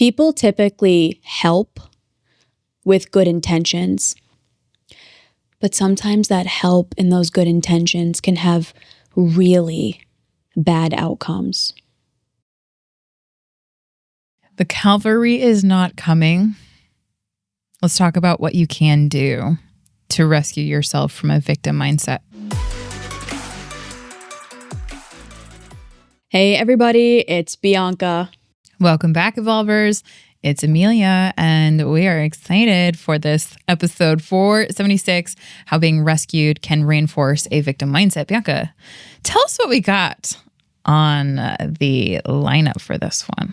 People typically help with good intentions, but sometimes that help and those good intentions can have really bad outcomes. The cavalry is not coming. Let's talk about what you can do to rescue yourself from a victim mindset. Hey everybody, it's Bianca. Welcome back, Evolvers. It's Amelia, and we are excited for this episode 476, How Being Rescued Can Reinforce a Victim Mindset. Bianca, tell us what we got on the lineup for this one.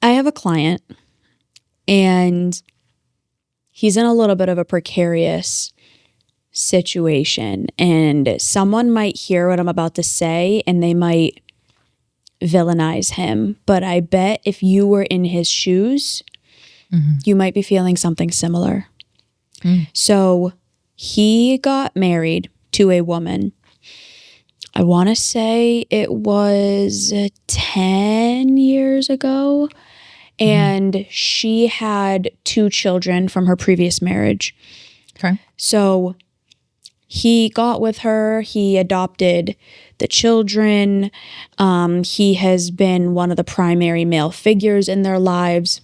I have a client, and he's in a little bit of a precarious situation, and someone might hear what I'm about to say, and they might villainize him. But I bet if you were in his shoes, you might be feeling something similar. So he got married to a woman. I want to say it was 10 years ago. And she had 2 children from her previous marriage. Okay. So he got with her. He adopted the children. He has been one of the primary male figures in their lives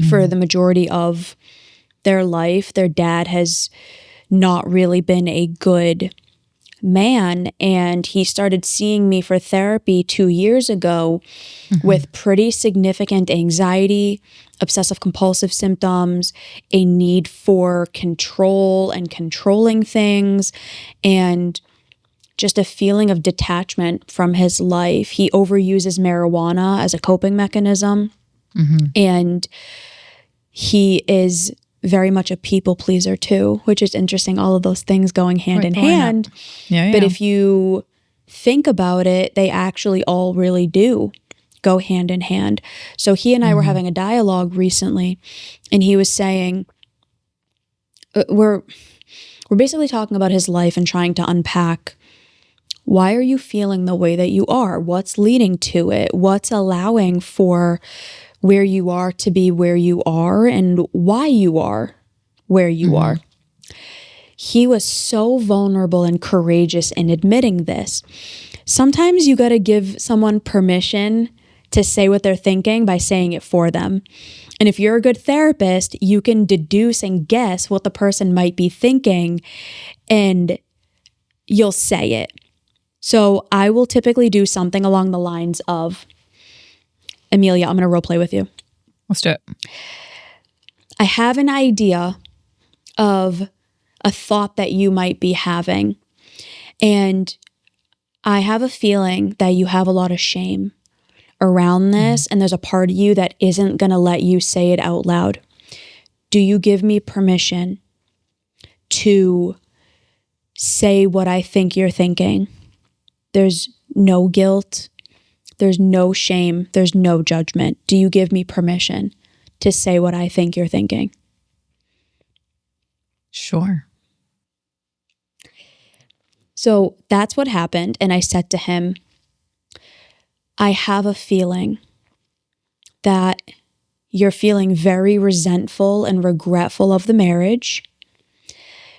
for the majority of their life. Their dad has not really been a good man, and he started seeing me for therapy 2 years ago with pretty significant anxiety, obsessive compulsive symptoms, a need for control and controlling things, and just a feeling of detachment from his life. He overuses marijuana as a coping mechanism, and he is very much a people pleaser too, which is interesting. All of those things going hand in hand. Yeah. But if you think about it, they actually all really do go hand in hand. So he and I were having a dialogue recently, and he was saying, we're basically talking about his life and trying to unpack, why are you feeling the way that you are? What's leading to it? What's allowing for where you are to be where you are, and why you are where you are? He was so vulnerable and courageous in admitting this. Sometimes you got to give someone permission to say what they're thinking by saying it for them. And if you're a good therapist, you can deduce and guess what the person might be thinking, and you'll say it. So I will typically do something along the lines of, Amelia, I'm going to role play with you. Let's do it. I have an idea of a thought that you might be having, and I have a feeling that you have a lot of shame around this, and there's a part of you that isn't going to let you say it out loud. Do you give me permission to say what I think you're thinking? There's no guilt. There's no shame. There's no judgment. Do you give me permission to say what I think you're thinking? Sure. So that's what happened. And I said to him, I have a feeling that you're feeling very resentful and regretful of the marriage.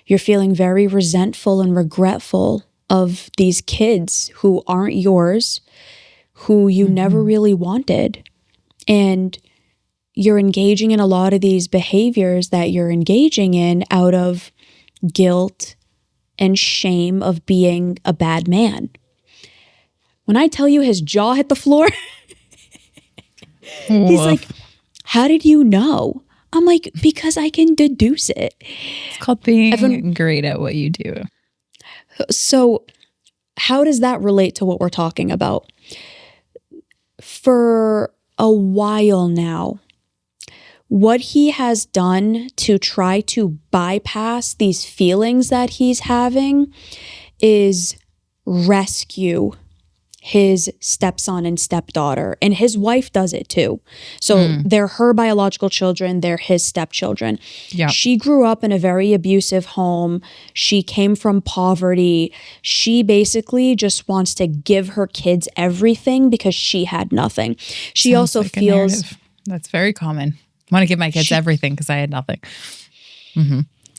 You're feeling very resentful and regretful of these kids who aren't yours, who you never really wanted. And you're engaging in a lot of these behaviors that you're engaging in out of guilt and shame of being a bad man. When I tell you his jaw hit the floor, he's like, how did you know? I'm like, because I can deduce it. It's called being great at what you do. So how does that relate to what we're talking about? For a while now, what he has done to try to bypass these feelings that he's having is rescue his stepson and stepdaughter, and his wife does it too. So they're her biological children, they're his stepchildren. Yep. She grew up in a very abusive home. She came from poverty. She basically just wants to give her kids everything because she had nothing. She Sounds also like a feels narrative. That's very common. Want to give my kids everything because I had nothing.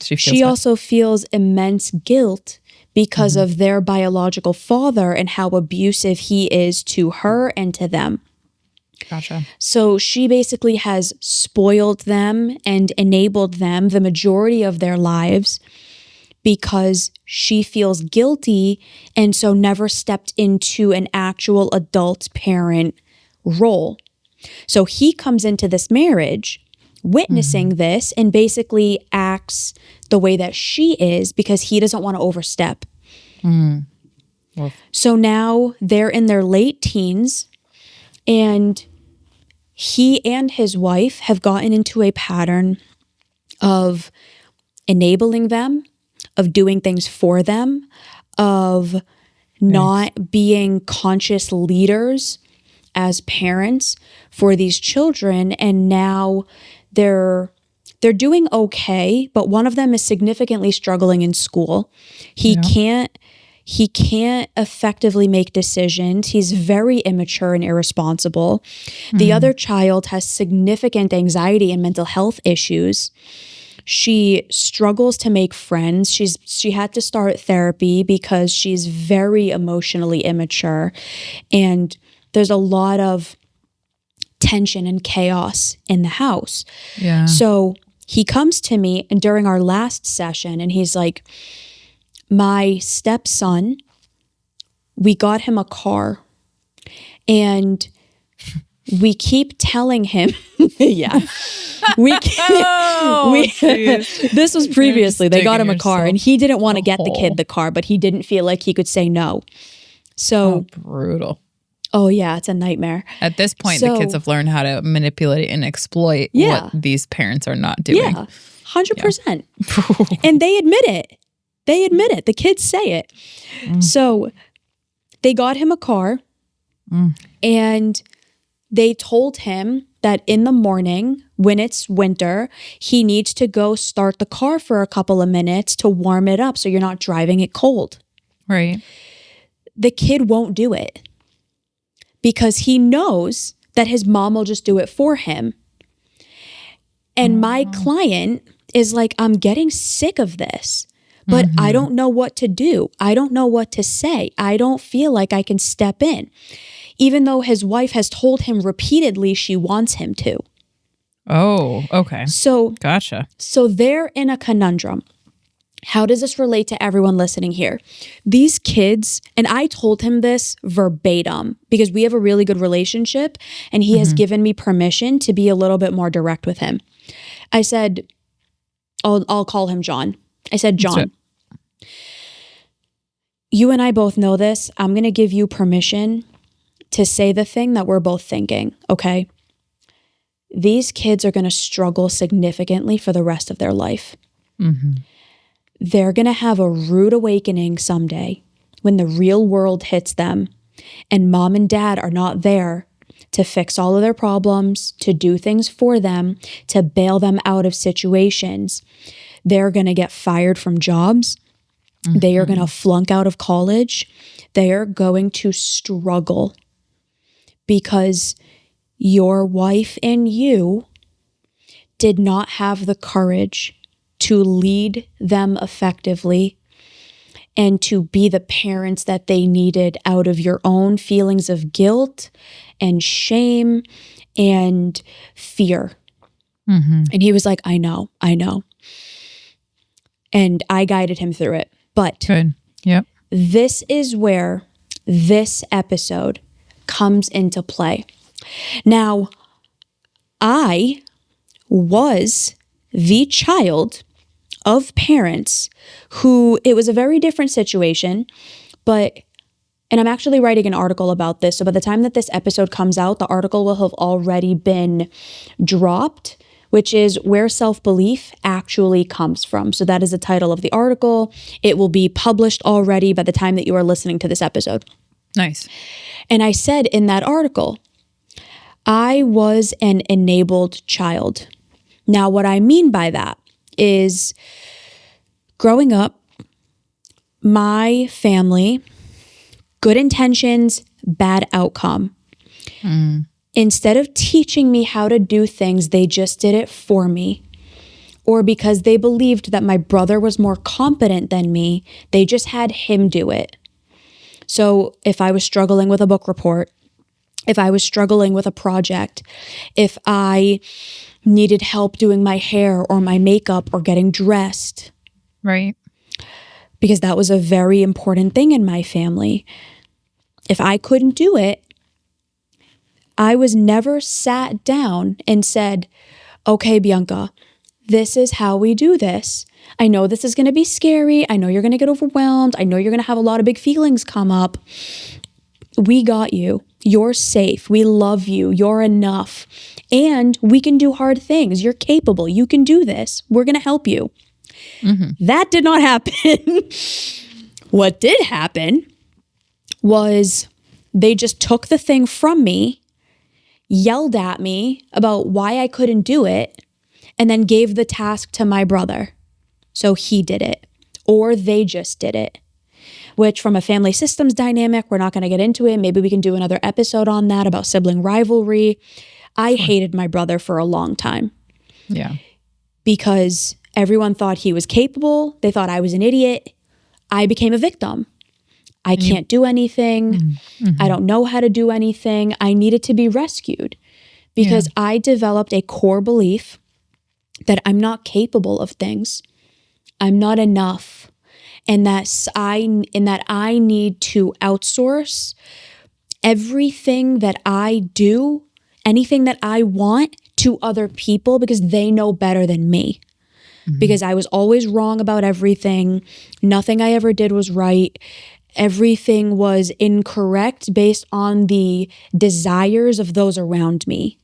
She also feels immense guilt because of their biological father and how abusive he is to her and to them. Gotcha. So she basically has spoiled them and enabled them the majority of their lives because she feels guilty and so never stepped into an actual adult parent role. So he comes into this marriage witnessing this and basically acts the way that she is because he doesn't want to overstep. Well, So now they're in their late teens and he and his wife have gotten into a pattern of enabling them, of doing things for them, of not being conscious leaders as parents for these children. And now they're doing okay, but one of them is significantly struggling in school. He can't effectively make decisions. He's very immature and irresponsible. The other child has significant anxiety and mental health issues. She struggles to make friends. She had to start therapy because she's very emotionally immature. And there's a lot of tension and chaos in the house. Yeah. So he comes to me and during our last session and he's like, my stepson, we got him a car and we keep telling him, this was previously, they got him a car and he didn't want to get the kid the car, but he didn't feel like he could say no. So brutal. Oh yeah, it's a nightmare. At this point, the kids have learned how to manipulate and exploit what these parents are not doing. Yeah, 100%. And they admit it. The kids say it. So they got him a car and they told him that in the morning when it's winter, he needs to go start the car for a couple of minutes to warm it up so you're not driving it cold. Right. The kid won't do it because he knows that his mom will just do it for him. And my client is like, I'm getting sick of this, but I don't know what to do. I don't know what to say. I don't feel like I can step in, even though his wife has told him repeatedly she wants him to. Oh, okay. So, gotcha. So they're in a conundrum. How does this relate to everyone listening here? These kids, and I told him this verbatim because we have a really good relationship and he has given me permission to be a little bit more direct with him. I said, I'll call him John. I said, John, you and I both know this. I'm going to give you permission to say the thing that we're both thinking, okay? These kids are going to struggle significantly for the rest of their life. They're going to have a rude awakening someday when the real world hits them and mom and dad are not there to fix all of their problems, to do things for them, to bail them out of situations. They're going to get fired from jobs. They are going to flunk out of college. They are going to struggle because your wife and you did not have the courage to lead them effectively and to be the parents that they needed out of your own feelings of guilt and shame and fear. And he was like, I know. And I guided him through it. But this is where this episode comes into play. Now, I was the child of parents who, it was a very different situation, and I'm actually writing an article about this. So by the time that this episode comes out, the article will have already been dropped, which is where self-belief actually comes from. So that is the title of the article. It will be published already by the time that you are listening to this episode. Nice. And I said in that article, I was an enabled child. Now, what I mean by that is growing up, my family, good intentions, bad outcome. Instead of teaching me how to do things, they just did it for me. Or because they believed that my brother was more competent than me, they just had him do it. So if I was struggling with a book report, if I was struggling with a project, if I needed help doing my hair or my makeup or getting dressed. Right. Because that was a very important thing in my family. If I couldn't do it, I was never sat down and said, okay, Bianca, this is how we do this. I know this is going to be scary. I know you're going to get overwhelmed. I know you're going to have a lot of big feelings come up. We got you. You're safe. We love you. You're enough. And we can do hard things. You're capable. You can do this. We're going to help you. That did not happen. What did happen was they just took the thing from me, yelled at me about why I couldn't do it, and then gave the task to my brother. So he did it, or they just did it. Which from a family systems dynamic, we're not going to get into it. Maybe we can do another episode on that about sibling rivalry. I hated my brother for a long time. Yeah. Because everyone thought he was capable. They thought I was an idiot. I became a victim. I can't do anything. I don't know how to do anything. I needed to be rescued because I developed a core belief that I'm not capable of things. I'm not enough. And that I need to outsource everything that I do, anything that I want, to other people because they know better than me. Because I was always wrong about everything. Nothing I ever did was right. Everything was incorrect based on the desires of those around me.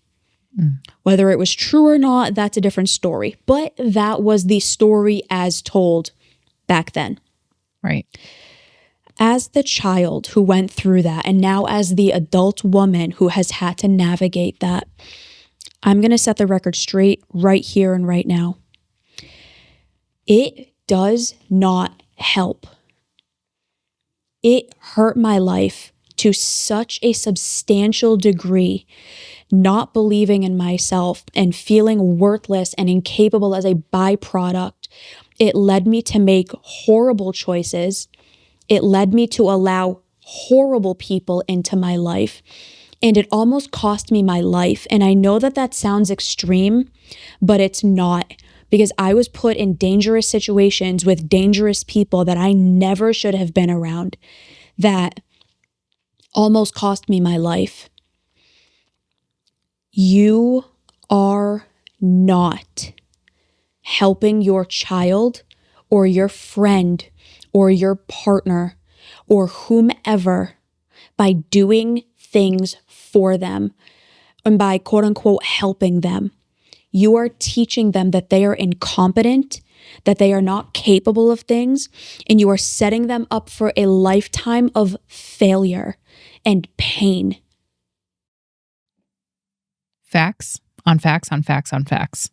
Whether it was true or not, that's a different story. But that was the story as told back then. Right. As the child who went through that, and now as the adult woman who has had to navigate that, I'm going to set the record straight right here and right now. It does not help. It hurt my life to such a substantial degree, not believing in myself and feeling worthless and incapable as a byproduct. It led me to make horrible choices. It led me to allow horrible people into my life. And it almost cost me my life. And I know that that sounds extreme, but it's not. Because I was put in dangerous situations with dangerous people that I never should have been around, that almost cost me my life. You are not helping your child or your friend or your partner or whomever by doing things for them and by quote unquote helping them. You are teaching them that they are incompetent, that they are not capable of things, and you are setting them up for a lifetime of failure and pain. Facts on facts on facts on facts.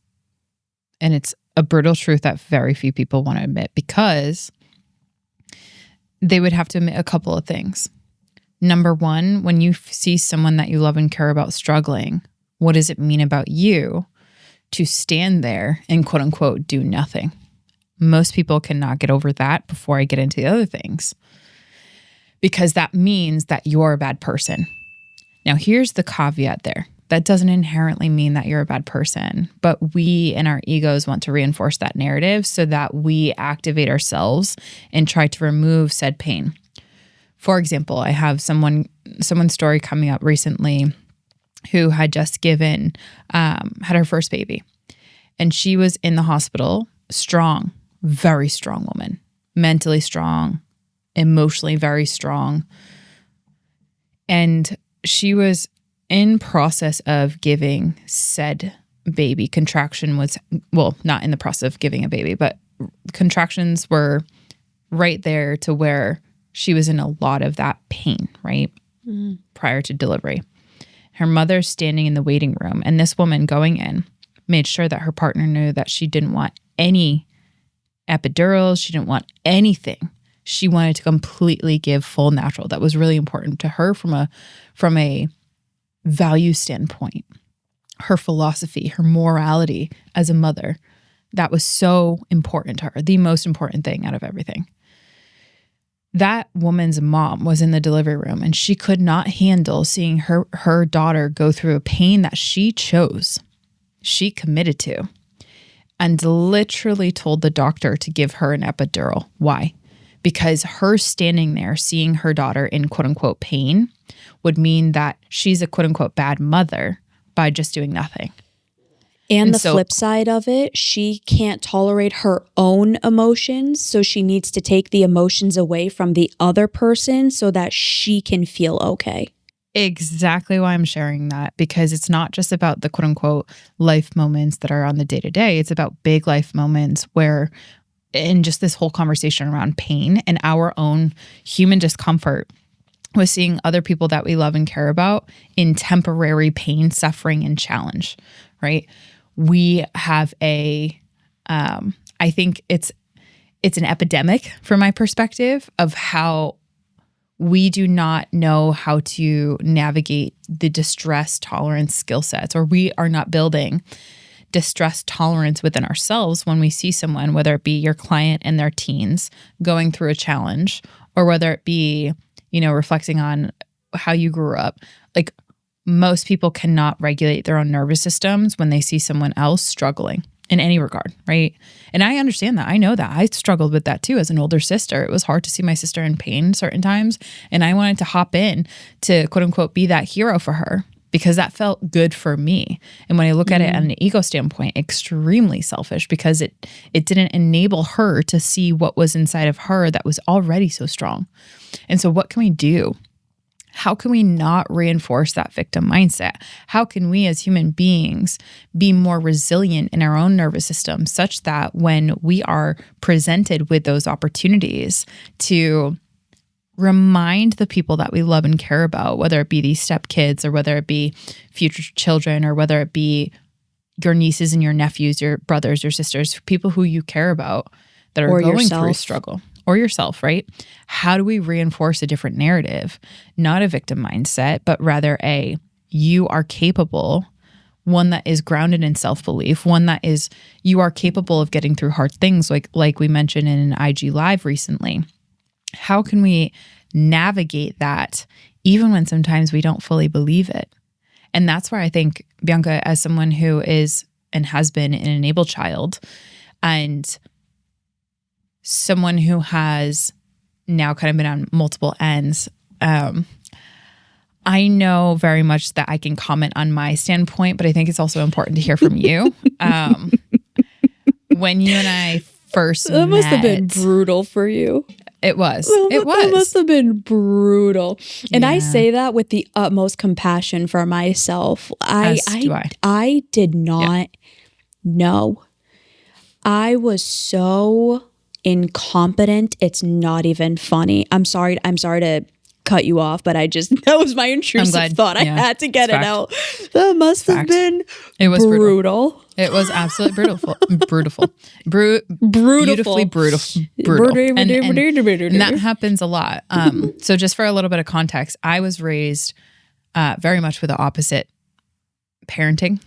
And it's a brutal truth that very few people want to admit because they would have to admit a couple of things. Number one, when you see someone that you love and care about struggling, what does it mean about you to stand there and quote unquote do nothing? Most people cannot get over that before I get into the other things, because that means that you're a bad person. Now, here's the caveat there. That doesn't inherently mean that you're a bad person, but we and our egos want to reinforce that narrative so that we activate ourselves and try to remove said pain. For example, I have someone's story coming up recently who had just had her first baby. And she was in the hospital, strong, very strong woman, mentally strong, emotionally very strong. And she was in process of giving said baby. Contraction was, well, not in the process of giving a baby, but contractions were right there to where she was in a lot of that pain, right? Prior to delivery. Her mother's standing in the waiting room, and this woman going in made sure that her partner knew that she didn't want any epidurals. She didn't want anything. She wanted to completely give full natural. That was really important to her from a value standpoint. Her philosophy, her morality as a mother, that was so important to her. The most important thing out of everything. That woman's mom was in the delivery room, and she could not handle seeing her daughter go through a pain that she chose, she committed to, and literally told the doctor to give her an epidural. Why? Because her standing there seeing her daughter in quote unquote pain would mean that she's a quote unquote bad mother by just doing nothing. And the flip side of it, she can't tolerate her own emotions, so she needs to take the emotions away from the other person so that she can feel okay. Exactly why I'm sharing that, because it's not just about the quote unquote life moments that are on the day to day. It's about big life moments where, in just this whole conversation around pain and our own human discomfort with seeing other people that we love and care about in temporary pain, suffering, and challenge, right? We have I think it's an epidemic from my perspective of how we do not know how to navigate the distress tolerance skill sets, or we are not building distress tolerance within ourselves when we see someone, whether it be your client and their teens going through a challenge, or whether it be, reflecting on how you grew up. Like, most people cannot regulate their own nervous systems when they see someone else struggling in any regard, right? And I understand that. I know that. I struggled with that too as an older sister. It was hard to see my sister in pain certain times, and I wanted to hop in to quote unquote be that hero for her because that felt good for me. And when I look at it at an ego standpoint, extremely selfish, because it didn't enable her to see what was inside of her that was already so strong. And so what can we do? How can we not reinforce that victim mindset? How can we as human beings be more resilient in our own nervous system such that when we are presented with those opportunities to remind the people that we love and care about, whether it be these stepkids or whether it be future children or whether it be your nieces and your nephews, your brothers, your sisters, people who you care about that are going through struggle. Or yourself, right? How do we reinforce a different narrative? Not a victim mindset, but rather you are capable, one that is grounded in self-belief, one that is, you are capable of getting through hard things, like we mentioned in an IG Live recently. How can we navigate that even when sometimes we don't fully believe it? And that's where I think, Bianca, as someone who is and has been an enabled child, and someone who has now kind of been on multiple ends, I know very much that I can comment on my standpoint, but I think it's also important to hear from you. When you and I first met, must have been brutal for you. It was. It must have been brutal. And I say that with the utmost compassion for myself. I did not know. I was so incompetent. It's not even funny. I'm sorry to cut you off, but that was my intrusive thought. I had to get it out. That must have been brutal. It was absolutely beautiful. Beautifully brutal. And that happens a lot. So just for a little bit of context, I was raised very much with the opposite parenting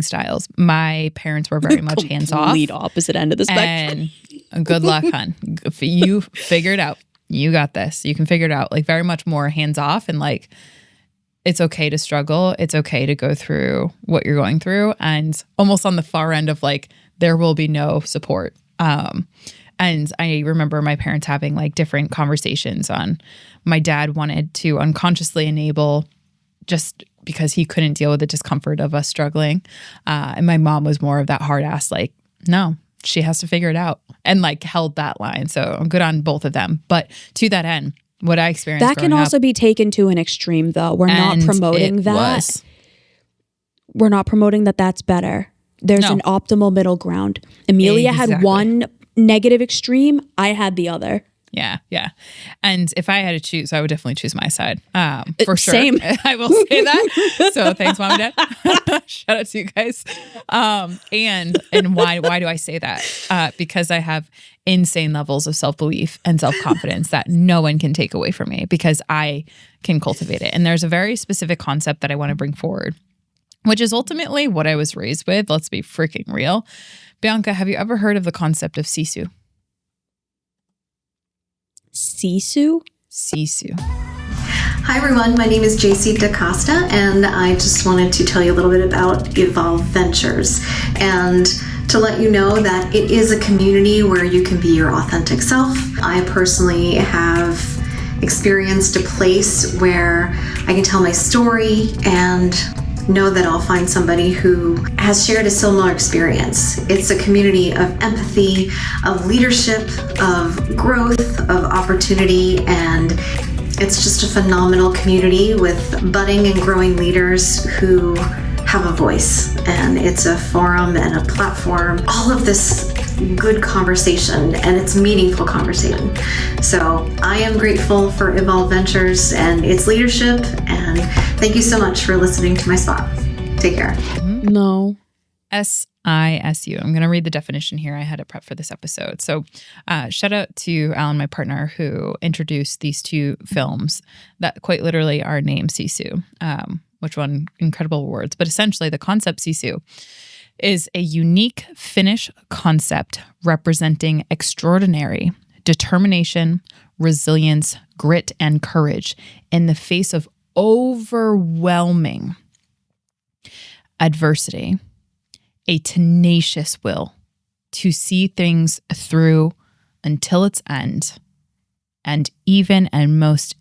styles. My parents were very much hands-off. Complete opposite end of the spectrum. And good luck, hon. You figure it out. You got this. You can figure it out. Like, very much more hands-off, and like, it's okay to struggle. It's okay to go through what you're going through, and almost on the far end of like, there will be no support. And I remember my parents having like different conversations on, my dad wanted to unconsciously enable just because he couldn't deal with the discomfort of us struggling. And my mom was more of that hard ass, like, no, she has to figure it out, and like held that line. So I'm good on both of them. But to that end, what I experienced that can also be taken to an extreme though. We're not promoting that. We're not promoting that that's better. There's an optimal middle ground. Amelia had one negative extreme. I had the other. Yeah. Yeah. And if I had to choose, I would definitely choose my side. For sure. Same. I will say that. So thanks, Mom and Dad. Shout out to you guys. And why do I say that? Because I have insane levels of self-belief and self-confidence that no one can take away from me because I can cultivate it. And there's a very specific concept that I want to bring forward, which is ultimately what I was raised with. Let's be freaking real. Bianca, have you ever heard of the concept of Sisu? Sisu? Sisu. Hi everyone, my name is JC DaCosta and I just wanted to tell you a little bit about Evolve Ventures and to let you know that it is a community where you can be your authentic self. I personally have experienced a place where I can tell my story and know that I'll find somebody who has shared a similar experience. It's a community of empathy, of leadership, of growth, of opportunity, and it's just a phenomenal community with budding and growing leaders who have a voice. And it's a forum and a platform, all of this good conversation, and it's meaningful conversation. So I am grateful for Evolve Ventures and its leadership, and thank you so much for listening to my spot. Take care. No. SISU. I'm going to read the definition here. I had it prep for this episode. So shout out to Alan, my partner, who introduced these two films that quite literally are named Sisu, which won incredible awards. But essentially the concept Sisu is a unique Finnish concept representing extraordinary determination, resilience, grit, and courage in the face of overwhelming adversity, a tenacious will to see things through until its end, and even and most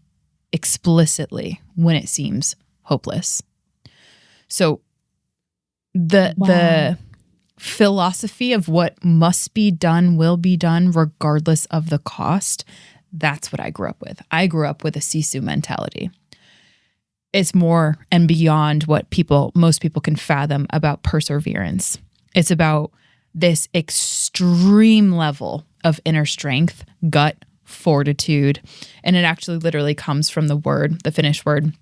explicitly when it seems hopeless. So the philosophy of what must be done will be done regardless of the cost, that's what I grew up with. I grew up with a Sisu mentality. It's more and beyond what most people can fathom about perseverance. It's about this extreme level of inner strength, gut, fortitude, and it actually literally comes from the Finnish word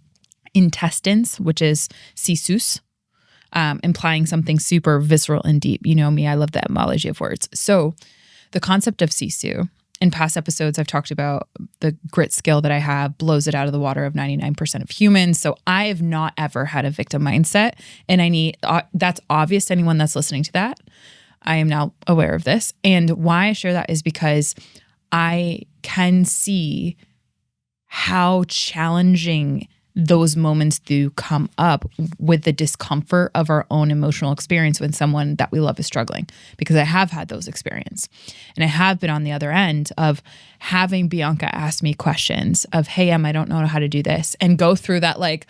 intestines, which is sisus, implying something super visceral and deep. You know me, I love the etymology of words. So the concept of Sisu, in past episodes, I've talked about the grit skill that I have blows it out of the water of 99% of humans. So I have not ever had a victim mindset. And that's obvious to anyone that's listening to that. I am now aware of this. And why I share that is because I can see how challenging those moments do come up with the discomfort of our own emotional experience when someone that we love is struggling, because I have had those experiences. And I have been on the other end of having Bianca ask me questions of, hey, Em, I don't know how to do this, and go through that like,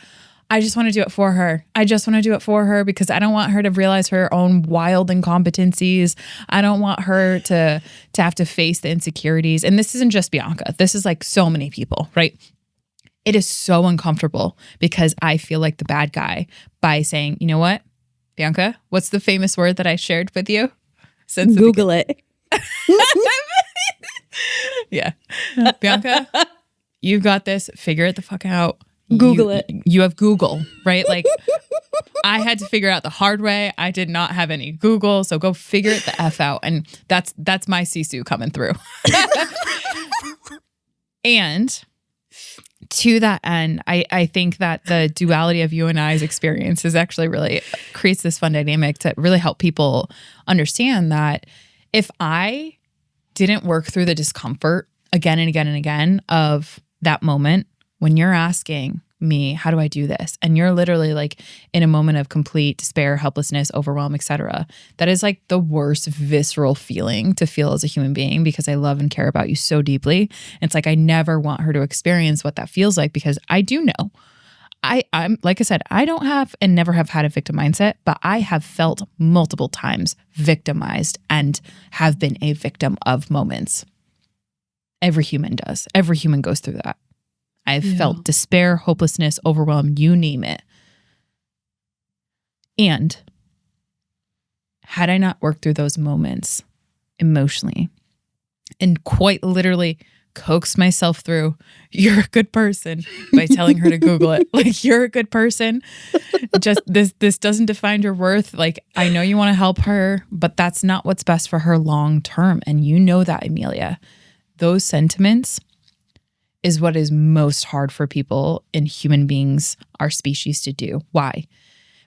I just want to do it for her. I just want to do it for her because I don't want her to realize her own wild incompetencies. I don't want her to have to face the insecurities. And this isn't just Bianca. This is like so many people, right? It is so uncomfortable because I feel like the bad guy by saying, you know what, Bianca, what's the famous word that I shared with you? Google it. Yeah. Bianca, you've got this. Figure it the fuck out. Google it. You have Google, right? Like I had to figure out the hard way. I did not have any Google. So go figure it the F out. And that's my Sisu coming through. And to that end, I think that the duality of you and I's experience is actually really creates this fun dynamic to really help people understand that if I didn't work through the discomfort again and again and again of that moment when you're asking me, how do I do this? And you're literally like in a moment of complete despair, helplessness, overwhelm, etc. That is like the worst visceral feeling to feel as a human being because I love and care about you so deeply. And it's like I never want her to experience what that feels like because I do know. I'm like I said, I don't have and never have had a victim mindset, but I have felt multiple times victimized and have been a victim of moments. Every human does. Every human goes through that. I've felt despair, hopelessness, overwhelm, you name it. And had I not worked through those moments emotionally and quite literally coax myself through, you're a good person, by telling her to Google it. Like, you're a good person. Just this doesn't define your worth. Like, I know you want to help her, but that's not what's best for her long term. And you know that, Amelia. Those sentiments is what is most hard for people and human beings, our species, to do. Why?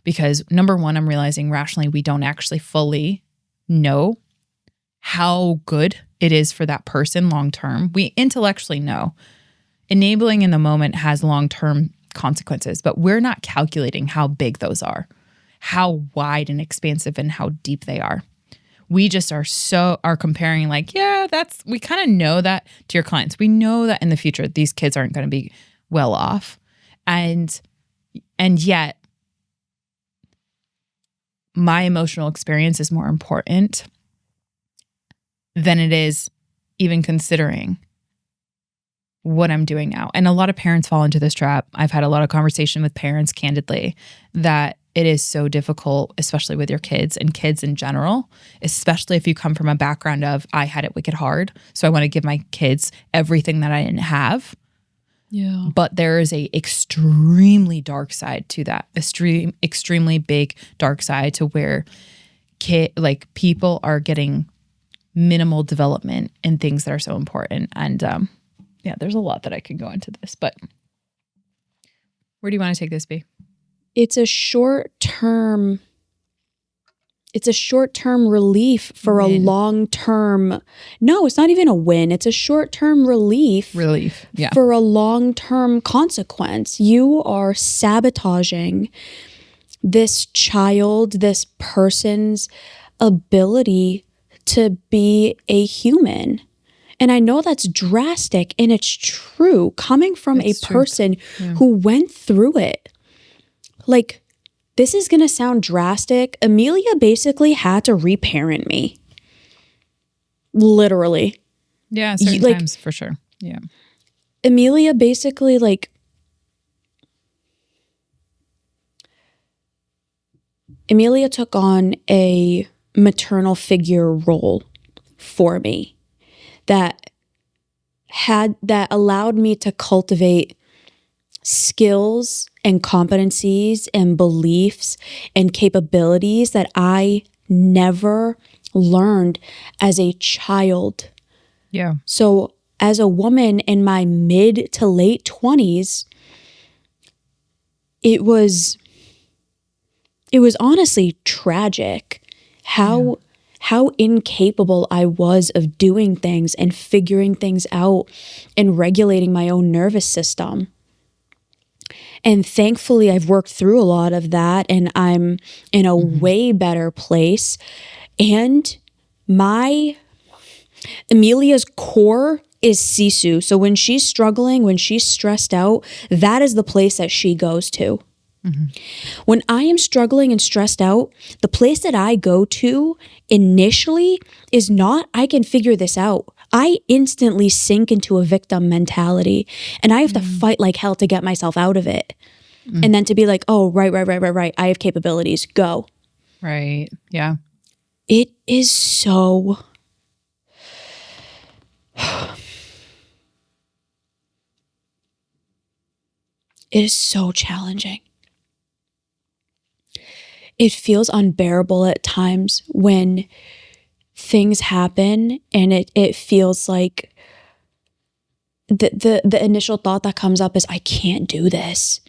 Because number one, I'm realizing rationally we don't actually fully know how good it is for that person long term. We intellectually know. Enabling in the moment has long-term consequences, but we're not calculating how big those are, how wide and expansive and how deep they are. We just are comparing like, yeah, we kind of know that to your clients. We know that in the future, these kids aren't going to be well off. And yet my emotional experience is more important than it is even considering what I'm doing now. And a lot of parents fall into this trap. I've had a lot of conversation with parents, candidly, that it is so difficult, especially with your kids and kids in general, especially if you come from a background of, I had it wicked hard, so I want to give my kids everything that I didn't have. Yeah. But there is a extremely dark side to that, extremely big dark side to where people are getting minimal development in things that are so important. And yeah, there's a lot that I can go into this, but where do you want to take this, B? It's a short-term relief for a long-term. No, it's not even a win. It's a short-term relief. Yeah. For a long-term consequence. You are sabotaging this person's ability to be a human. And I know that's drastic, and it's true coming from a person who went through it. Like, this is going to sound drastic. Amelia basically had to reparent me. Literally. Yeah, certain times for sure. Yeah. Amelia basically Amelia took on a maternal figure role for me that allowed me to cultivate skills and competencies and beliefs and capabilities that I never learned as a child. Yeah. So as a woman in my mid to late 20s, it was honestly tragic how incapable I was of doing things and figuring things out and regulating my own nervous system. And thankfully, I've worked through a lot of that, and I'm in a way better place. And Amelia's core is Sisu. So when she's struggling, when she's stressed out, that is the place that she goes to. When I am struggling and stressed out, the place that I go to initially is not, I can figure this out. I instantly sink into a victim mentality, and I have to fight like hell to get myself out of it. And then to be like, oh, right. I have capabilities. Go. Right. Yeah. It is so... It is so challenging. It feels unbearable at times when things happen and it feels like the initial thought that comes up is, I can't do this.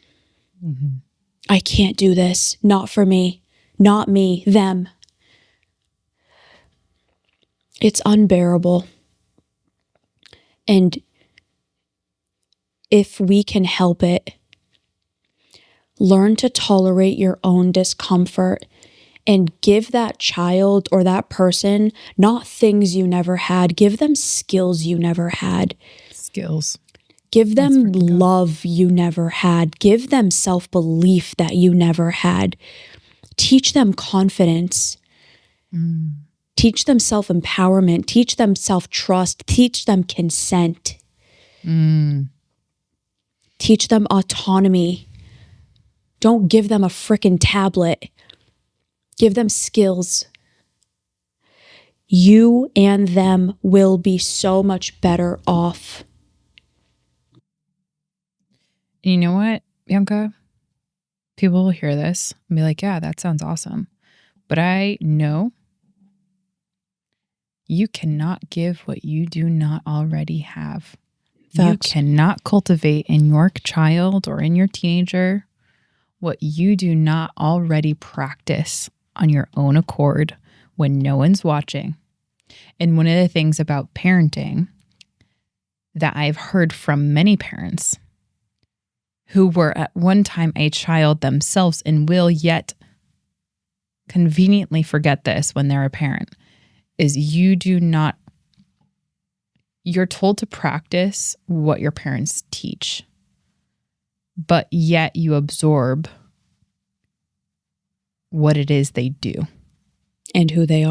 I can't do this. Not for me. Not me. Them. It's unbearable. And if we can help it, learn to tolerate your own discomfort and give that child or that person not things you never had. Give them skills you never had. Skills. Give them love you never had. Give them self-belief that you never had. Teach them confidence. Teach them self-empowerment. Teach them self-trust. Teach them consent. Teach them autonomy. Don't give them a frickin' tablet. Give them skills. You and them will be so much better off And you know what, Bianca? People will hear this and be like, yeah, that sounds awesome. But I know you cannot give what you do not already have. Facts. You cannot cultivate in your child or in your teenager what you do not already practice on your own accord when no one's watching. And one of the things about parenting that I've heard from many parents who were at one time a child themselves and will yet conveniently forget this when they're a parent is you're told to practice what your parents teach, but yet you absorb what it is they do. And who they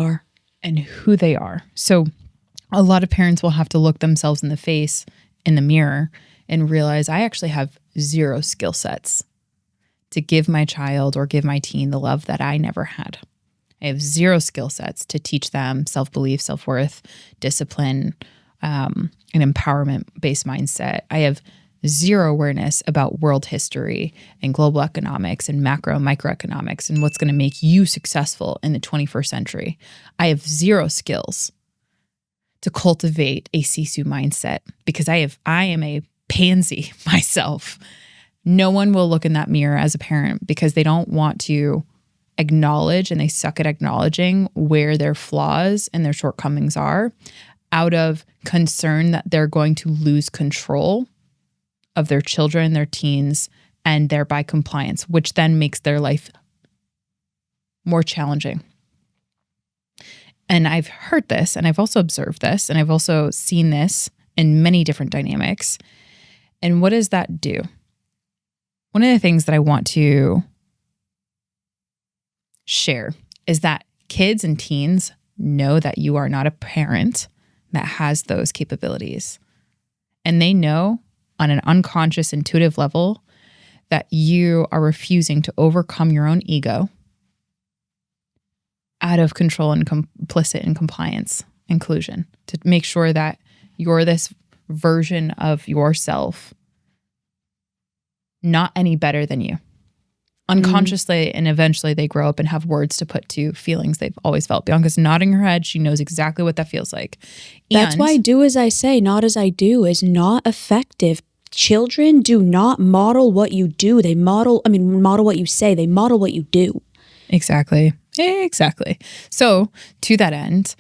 are. So a lot of parents will have to look themselves in the face in the mirror and realize I actually have zero skill sets to give my child or give my teen the love that I never had. I have zero skill sets to teach them self-belief, self-worth, discipline, an empowerment-based mindset. I have zero awareness about world history and global economics and macro and microeconomics and what's going to make you successful in the 21st century. I have zero skills to cultivate a Sisu mindset because I am a pansy myself. No one will look in that mirror as a parent because they don't want to acknowledge, and they suck at acknowledging where their flaws and their shortcomings are out of concern that they're going to lose control of their children, their teens, and thereby compliance, which then makes their life more challenging. And I've heard this, and I've also observed this, and I've also seen this in many different dynamics. And what does that do? One of the things that I want to share is that kids and teens know that you are not a parent that has those capabilities. And they know on an unconscious, intuitive level that you are refusing to overcome your own ego out of control and complicit in compliance inclusion to make sure that you're this version of yourself not any better than you. Unconsciously, and eventually they grow up and have words to put to feelings they've always felt. Bianca's nodding her head. She knows exactly what that feels like. That's why do as I say, not as I do is not effective. Children do not model what you do. They model what you say. They model what you do. Exactly. So to that end,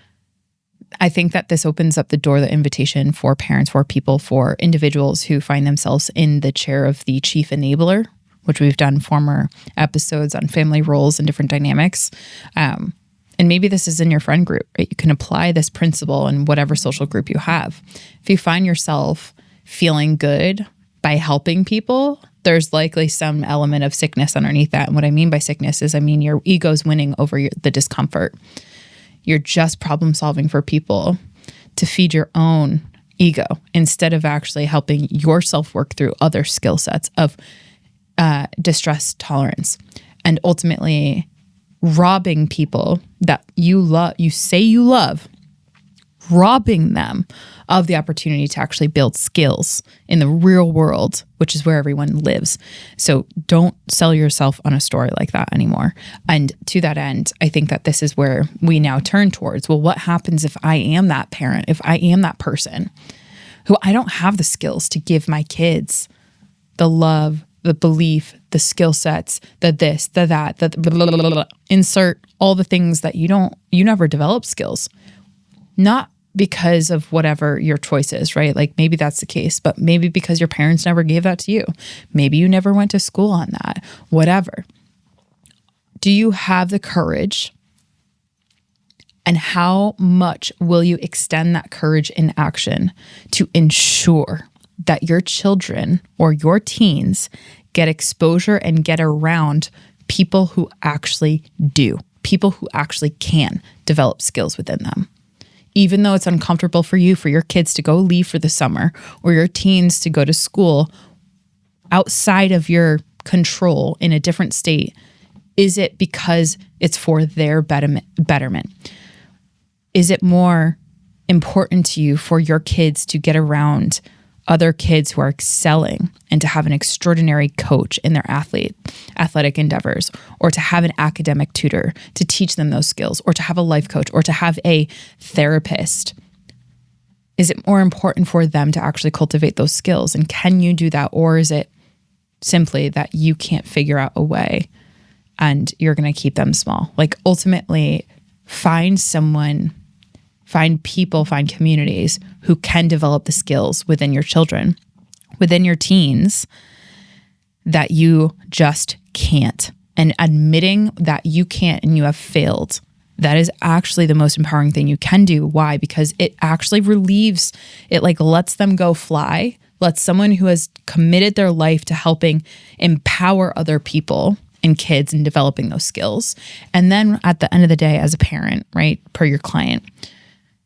I think that this opens up the door, the invitation for parents, for people, for individuals who find themselves in the chair of the chief enabler, which we've done former episodes on family roles and different dynamics. And maybe this is in your friend group, right? You can apply this principle in whatever social group you have. If you find yourself feeling good by helping people, there's likely some element of sickness underneath that. And what I mean by sickness is, your ego's winning over the discomfort. You're just problem solving for people to feed your own ego instead of actually helping yourself work through other skill sets of distress tolerance, and ultimately robbing people that you say you love, robbing them of the opportunity to actually build skills in the real world, which is where everyone lives. So don't sell yourself on a story like that anymore. And to that end, I think that this is where we now turn towards, well, what happens if I am that parent, if I am that person who I don't have the skills to give my kids the love, the belief, the skill sets, the this, the that, the blah, blah, blah, blah. Insert all the things that you never develop skills. Not because of whatever your choice is, right? Like maybe that's the case, but maybe because your parents never gave that to you. Maybe you never went to school on that, whatever. Do you have the courage? And how much will you extend that courage in action to ensure that your children or your teens get exposure and get around people who actually do, people who actually can develop skills within them? Even though it's uncomfortable for you, for your kids to go leave for the summer or your teens to go to school outside of your control in a different state, is it because it's for their betterment? Is it more important to you for your kids to get around other kids who are excelling and to have an extraordinary coach in their athletic endeavors, or to have an academic tutor to teach them those skills, or to have a life coach, or to have a therapist? Is it more important for them to actually cultivate those skills? And can you do that? Or is it simply that you can't figure out a way and you're going to keep them small? Like, ultimately, find someone, find people, find communities who can develop the skills within your children, within your teens, that you just can't. And admitting that you can't and you have failed, that is actually the most empowering thing you can do. Why? Because it actually relieves, it like lets them go fly, lets someone who has committed their life to helping empower other people and kids and developing those skills. And then at the end of the day, as a parent, right, per your client,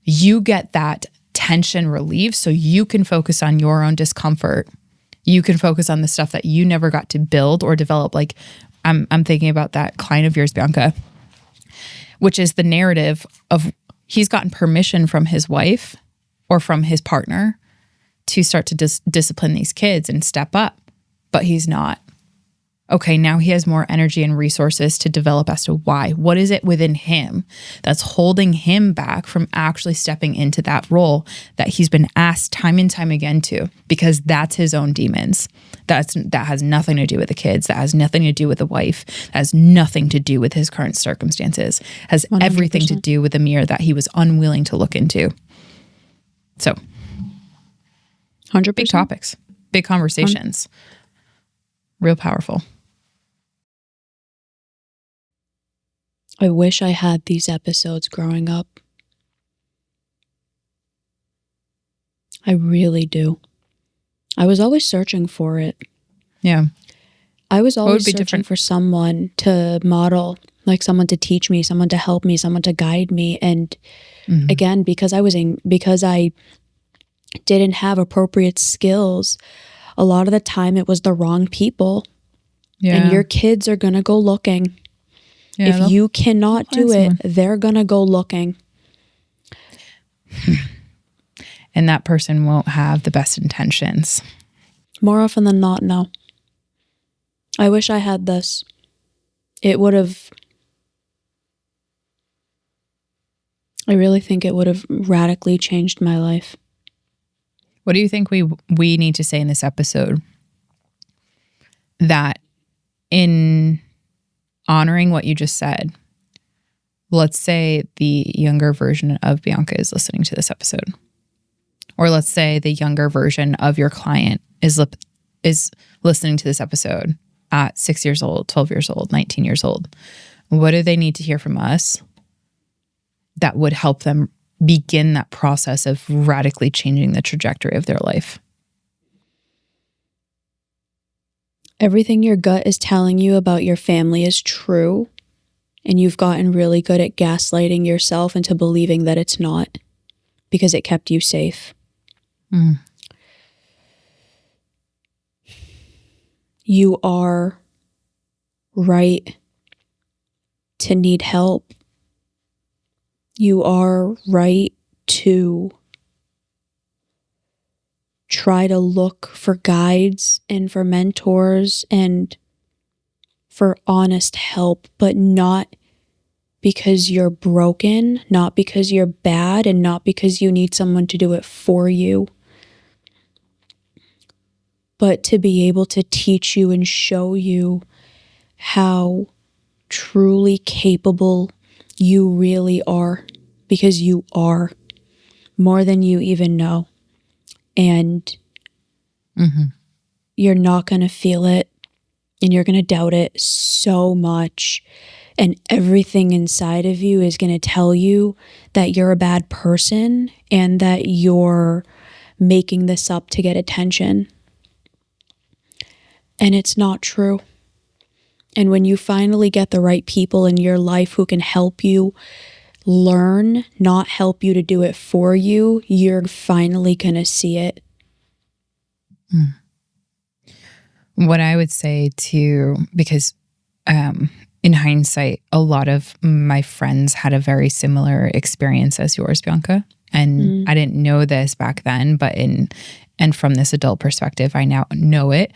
you get that tension relieved so you can focus on your own discomfort. You can focus on the stuff that you never got to build or develop. Like I'm thinking about that client of yours, Bianca, which is the narrative of he's gotten permission from his wife or from his partner to start to discipline these kids and step up, but he's not. Okay, now he has more energy and resources to develop as to why. What is it within him that's holding him back from actually stepping into that role that he's been asked time and time again to? Because that's his own demons. That has nothing to do with the kids. That has nothing to do with the wife. That has nothing to do with his current circumstances. Has 100%. Everything to do with the mirror that he was unwilling to look into. So, 100%. Big topics, big conversations, real powerful. I wish I had these episodes growing up. I really do. I was always searching for it. Yeah. I was always searching for someone to model, like someone to teach me, someone to help me, someone to guide me. And again, because I didn't have appropriate skills, a lot of the time it was the wrong people. Yeah. And your kids are going to go looking. Yeah, if you cannot do it, they're going to go looking. And that person won't have the best intentions. More often than not, no. I wish I had this. It would have... I really think it would have radically changed my life. What do you think we need to say in this episode? That in honoring what you just said, let's say the younger version of Bianca is listening to this episode. Or let's say the younger version of your client is listening to this episode at 6 years old, 12 years old, 19 years old. What do they need to hear from us that would help them begin that process of radically changing the trajectory of their life? Everything your gut is telling you about your family is true, and you've gotten really good at gaslighting yourself into believing that it's not, because it kept you safe. You are right to need help. You are right to try to look for guides and for mentors and for honest help, but not because you're broken, not because you're bad, and not because you need someone to do it for you, but to be able to teach you and show you how truly capable you really are, because you are more than you even know. And you're not going to feel it, and you're going to doubt it so much. And everything inside of you is going to tell you that you're a bad person and that you're making this up to get attention. And it's not true. And when you finally get the right people in your life who can help you learn, not help you to do it for you, you're finally going to see it. What I would say too, because in hindsight, a lot of my friends had a very similar experience as yours, Bianca. And I didn't know this back then, and from this adult perspective, I now know it.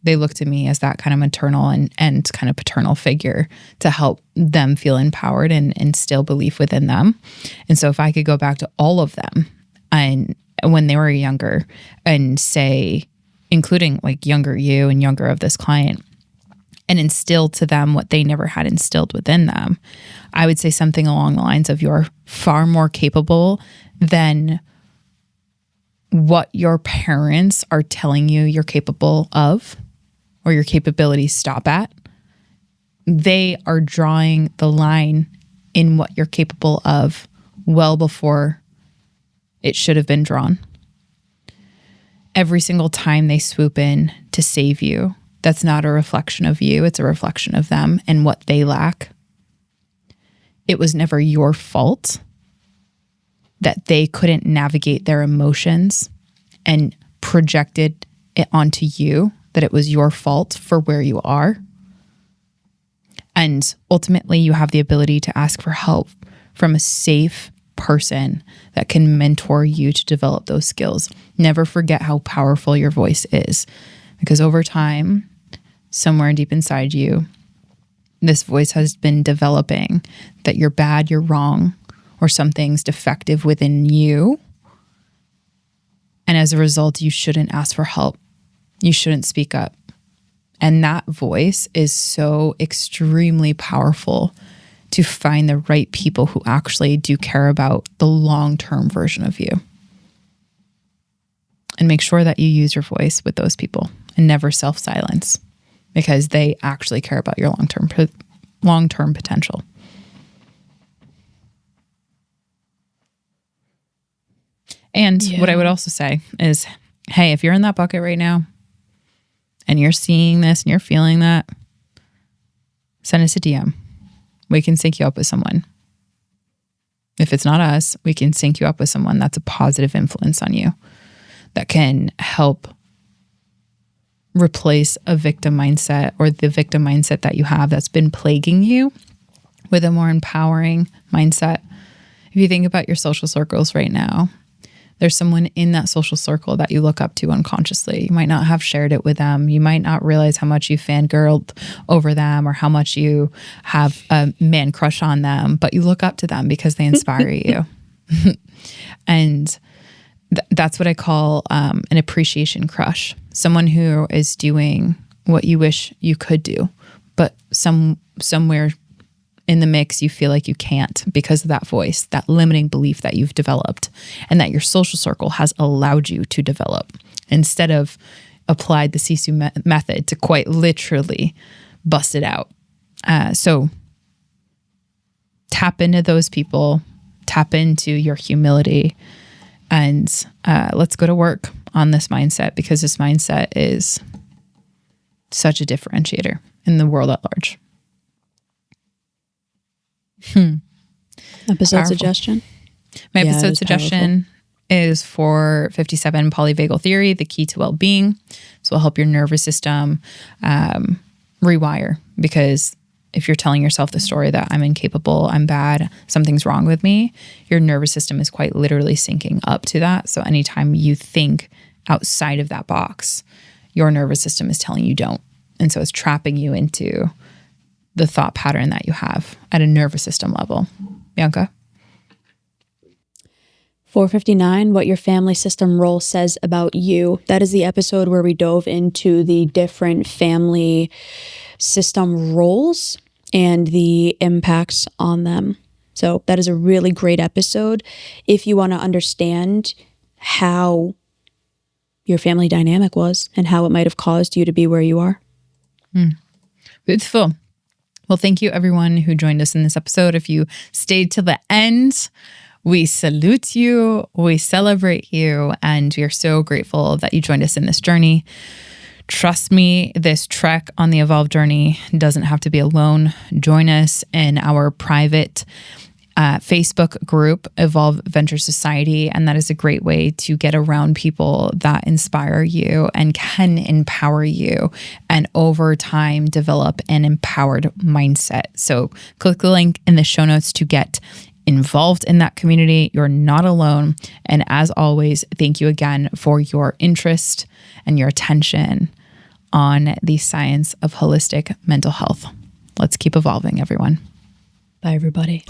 They looked at me as that kind of maternal and kind of paternal figure to help them feel empowered and instill belief within them. And so if I could go back to all of them and when they were younger and say, including like younger you and younger of this client, and instill to them what they never had instilled within them, I would say something along the lines of, you're far more capable than what your parents are telling you you're capable of, or your capabilities stop at. They are drawing the line in what you're capable of well before it should have been drawn. Every single time they swoop in to save you, that's not a reflection of you, it's a reflection of them and what they lack. It was never your fault that they couldn't navigate their emotions and projected it onto you, that it was your fault for where you are. And ultimately, you have the ability to ask for help from a safe person that can mentor you to develop those skills. Never forget how powerful your voice is, because over time, somewhere deep inside you, this voice has been developing that you're bad, you're wrong, or something's defective within you. And as a result, you shouldn't ask for help. You shouldn't speak up. And that voice is so extremely powerful to find the right people who actually do care about the long-term version of you. And make sure that you use your voice with those people and never self-silence, because they actually care about your long-term potential. And what I would also say is, hey, if you're in that bucket right now and you're seeing this and you're feeling that, send us a DM. We can sync you up with someone. If it's not us, we can sync you up with someone that's a positive influence on you, that can help replace a victim mindset or the victim mindset that you have that's been plaguing you with a more empowering mindset. If you think about your social circles right now, there's someone in that social circle that you look up to unconsciously. You might not have shared it with them. You might not realize how much you fangirled over them or how much you have a man crush on them, but you look up to them because they inspire you. And that's what I call an appreciation crush. Someone who is doing what you wish you could do, but somewhere in the mix, you feel like you can't because of that voice, that limiting belief that you've developed and that your social circle has allowed you to develop, instead of applied the Sisu method to quite literally bust it out. So tap into those people, tap into your humility, and let's go to work on this mindset, because this mindset is such a differentiator in the world at large. Episode Powerful. Suggestion. My episode suggestion is for 57 polyvagal theory, the key to well-being. So it'll help your nervous system rewire, because if you're telling yourself the story that I'm incapable, I'm bad, something's wrong with me, your nervous system is quite literally syncing up to that. So anytime you think outside of that box, your nervous system is telling you don't. And so it's trapping you into the thought pattern that you have at a nervous system level. Bianca? 459, what your family system role says about you. That is the episode where we dove into the different family system roles and the impacts on them. So that is a really great episode if you want to understand how your family dynamic was and how it might have caused you to be where you are. Beautiful. Well, thank you everyone who joined us in this episode. If you stayed to the end, we salute you, we celebrate you, and we are so grateful that you joined us in this journey. Trust me, this trek on the Evolve journey doesn't have to be alone. Join us in our private Facebook group, Evolve Venture Society, and that is a great way to get around people that inspire you and can empower you, and over time develop an empowered mindset. So click the link in the show notes to get involved in that community. You're not alone. And as always, thank you again for your interest and your attention on the science of holistic mental health. Let's keep evolving, everyone. Bye, everybody.